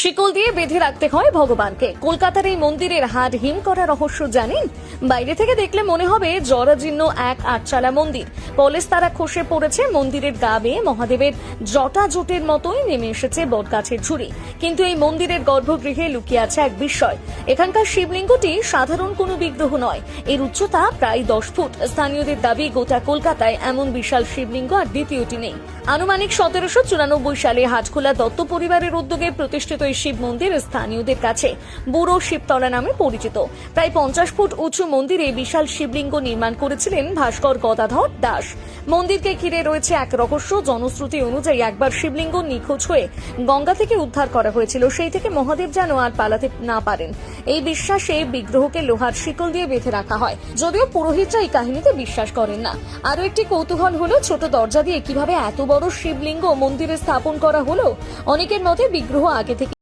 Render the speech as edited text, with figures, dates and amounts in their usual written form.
শিকল দিয়ে বেঁধে রাখতে হয় ভগবানকে। কলকাতার এই মন্দিরের হাড় হিম করা রহস্য জানেন? বাইরে থেকে দেখলে মনে হবে জরাজীর্ণ এক আটচালা মন্দির। পলেস্তারা খসে পড়েছে, মন্দিরের গা বেয়ে মহাদেবের জটাজটের মতোই নেমে এসেছে বটগাছের ঝুড়ি। কিন্তু এই মন্দিরের গর্ভগৃহে লুকিয়ে আছে এক বিস্ময়। এখানকার শিবলিঙ্গটি সাধারণ কোনো বিগ্রহ নয়, এর উচ্চতা প্রায় 10 ফুট। স্থানীয়দের দাবি, গোটা কলকাতায় এমন বিশাল শিবলিঙ্গ আর দ্বিতীয়টি নেই। আনুমানিক 1794 সালে হাটখোলা দত্ত পরিবারের উদ্যোগে প্রতিষ্ঠিত এই শিব মন্দির স্থানীয়দের কাছে বুড়ো শিবতলা নামে পরিচিত। প্রায় 50 ফুট উঁচু মন্দিরে বিশাল শিবলিঙ্গ নির্মাণ করেছিলেন ভাস্কর গদাধর দাস। মন্দিরকে ঘিরে রয়েছে এক রহস্য। জনশ্রুতি অনুযায়ী একবার শিবলিঙ্গ নিখোঁজ হয়ে গঙ্গা থেকে উদ্ধার করা হয়েছিল, সেই থেকে মহাদেব যেন আর পালাতে না পারেন এই বিশ্বাসে বিগ্রহকে লোহার শিকল দিয়ে বেঁধে রাখা হয়। যদিও পুরোহিতরা এই কাহিনীতে বিশ্বাস করেন না। আরো একটি কৌতূহল হলো, ছোট দরজা দিয়ে কিভাবে এত বড় শিবলিঙ্গ মন্দিরে স্থাপন করা হলো। অনেকের মতে বিগ্রহ আগে থেকে